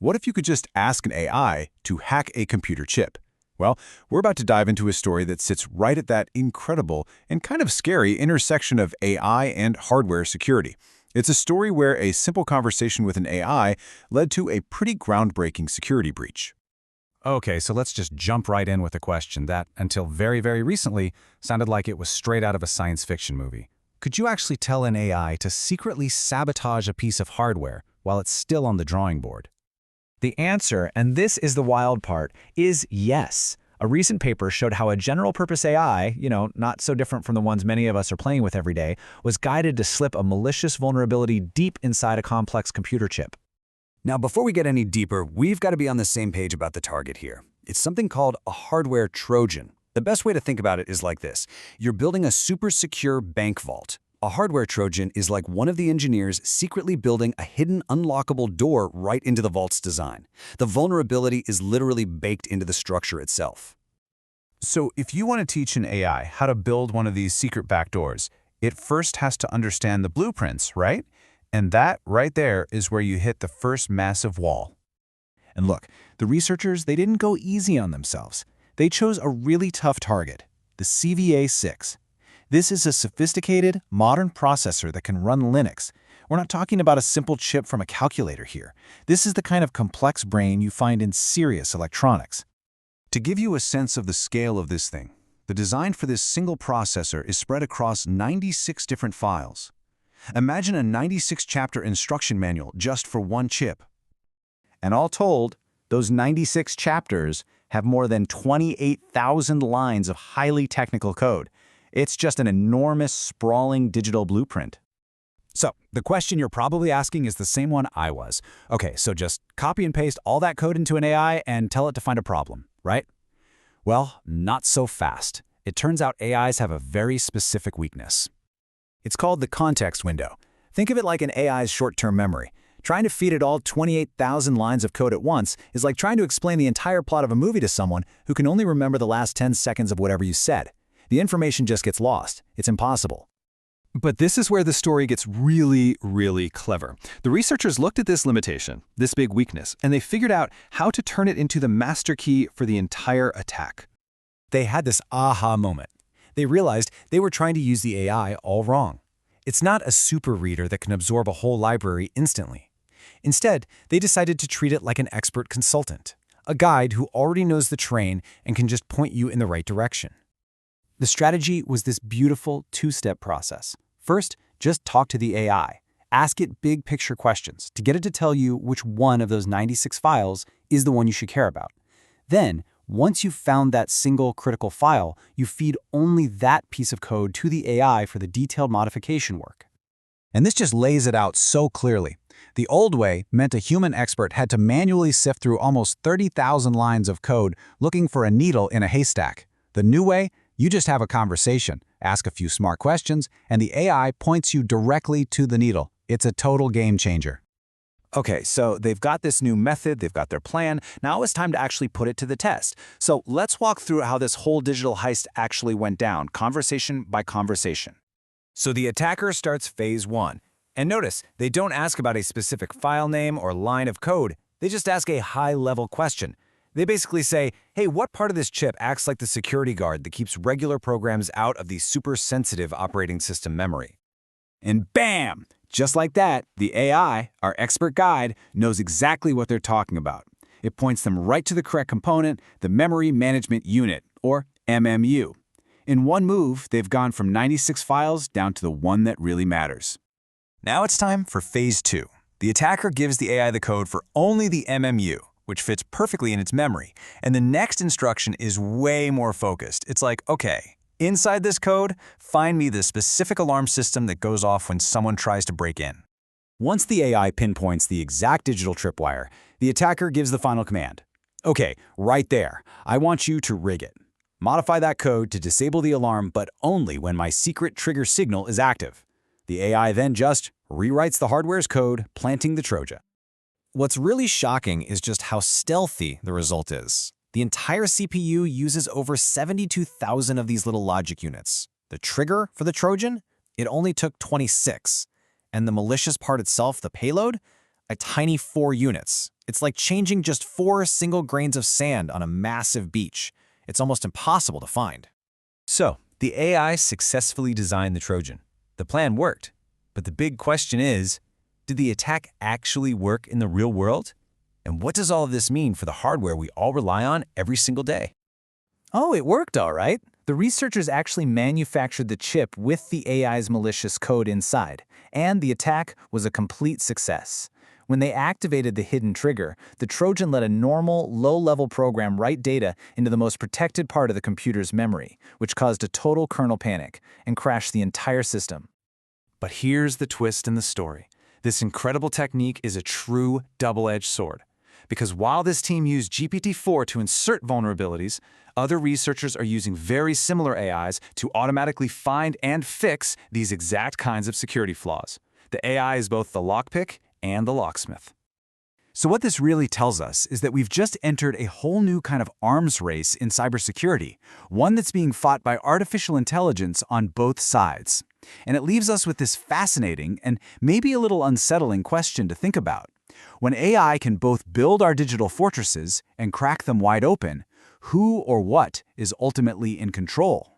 What if you could just ask an AI to hack a computer chip? Well, we're about to dive into a story that sits right at that incredible and kind of scary intersection of AI and hardware security. It's a story where a simple conversation with an AI led to a pretty groundbreaking security breach. Okay, so let's just jump right in with a question that, until very recently, sounded like it was straight out of a science fiction movie. Could you actually tell an AI to secretly sabotage a piece of hardware while it's still on the drawing board? The answer, and this is the wild part, is yes. A recent paper showed how a general-purpose AI, not so different from the ones many of us are playing with every day, was guided to slip a malicious vulnerability deep inside a complex computer chip. Now, before we get any deeper, we've got to be on the same page about the target here. It's something called a hardware Trojan. The best way to think about it is like this. You're building a super secure bank vault. A hardware Trojan is like one of the engineers secretly building a hidden unlockable door right into the vault's design. The vulnerability is literally baked into the structure itself. So if you want to teach an AI how to build one of these secret backdoors, it first has to understand the blueprints, right? And that right there is where you hit the first massive wall. And look, the researchers, they didn't go easy on themselves. They chose a really tough target, the CVA-6. This is a sophisticated, modern processor that can run Linux. We're not talking about a simple chip from a calculator here. This is the kind of complex brain you find in serious electronics. To give you a sense of the scale of this thing, the design for this single processor is spread across 96 different files. Imagine a 96-chapter instruction manual just for one chip. And all told, those 96 chapters have more than 28,000 lines of highly technical code. It's just an enormous, sprawling digital blueprint. So, the question you're probably asking is the same one I was. Okay, so just copy and paste all that code into an AI and tell it to find a problem, right? Well, not so fast. It turns out AIs have a very specific weakness. It's called the context window. Think of it like an AI's short-term memory. Trying to feed it all 28,000 lines of code at once is like trying to explain the entire plot of a movie to someone who can only remember the last 10 seconds of whatever you said. The information just gets lost. It's impossible. But this is where the story gets really clever. The researchers looked at this limitation, this big weakness, and they figured out how to turn it into the master key for the entire attack. They had this aha moment. They realized they were trying to use the AI all wrong. It's not a super reader that can absorb a whole library instantly. Instead, they decided to treat it like an expert consultant, a guide who already knows the terrain and can just point you in the right direction. The strategy was this beautiful two-step process. First, just talk to the AI. Ask it big picture questions to get it to tell you which one of those 96 files is the one you should care about. Then, once you've found that single critical file, you feed only that piece of code to the AI for the detailed modification work. And this just lays it out so clearly. The old way meant a human expert had to manually sift through almost 30,000 lines of code looking for a needle in a haystack. The new way, you just have a conversation, ask a few smart questions, and the AI points you directly to the needle. It's a total game changer. Okay, so they've got this new method, they've got their plan. Now it's time to actually put it to the test. So let's walk through how this whole digital heist actually went down, conversation by conversation. So the attacker starts phase 1. And notice, they don't ask about a specific file name or line of code. They just ask a high-level question. They basically say, hey, what part of this chip acts like the security guard that keeps regular programs out of the super-sensitive operating system memory? And bam! Just like that, the AI, our expert guide, knows exactly what they're talking about. It points them right to the correct component, the Memory Management Unit, or MMU. In one move, they've gone from 96 files down to the one that really matters. Now it's time for phase 2. The attacker gives the AI the code for only the MMU, which fits perfectly in its memory. And the next instruction is way more focused. It's like, okay, inside this code, find me the specific alarm system that goes off when someone tries to break in. Once the AI pinpoints the exact digital tripwire, the attacker gives the final command. Okay, right there, I want you to rig it. Modify that code to disable the alarm, but only when my secret trigger signal is active. The AI then just rewrites the hardware's code, planting the Trojan. What's really shocking is just how stealthy the result is. The entire CPU uses over 72,000 of these little logic units. The trigger for the Trojan, it only took 26. And the malicious part itself, the payload, a tiny 4 units. It's like changing just 4 single grains of sand on a massive beach. It's almost impossible to find. So, the AI successfully designed the Trojan. The plan worked. But the big question is, did the attack actually work in the real world? And what does all of this mean for the hardware we all rely on every single day? Oh, it worked all right. The researchers actually manufactured the chip with the AI's malicious code inside, and the attack was a complete success. When they activated the hidden trigger, the Trojan let a normal, low-level program write data into the most protected part of the computer's memory, which caused a total kernel panic and crashed the entire system. But here's the twist in the story. This incredible technique is a true double-edged sword. Because while this team used GPT-4 to insert vulnerabilities, other researchers are using very similar AIs to automatically find and fix these exact kinds of security flaws. The AI is both the lockpick and the locksmith. So what this really tells us is that we've just entered a whole new kind of arms race in cybersecurity, one that's being fought by artificial intelligence on both sides. And it leaves us with this fascinating and maybe a little unsettling question to think about. When AI can both build our digital fortresses and crack them wide open, who or what is ultimately in control?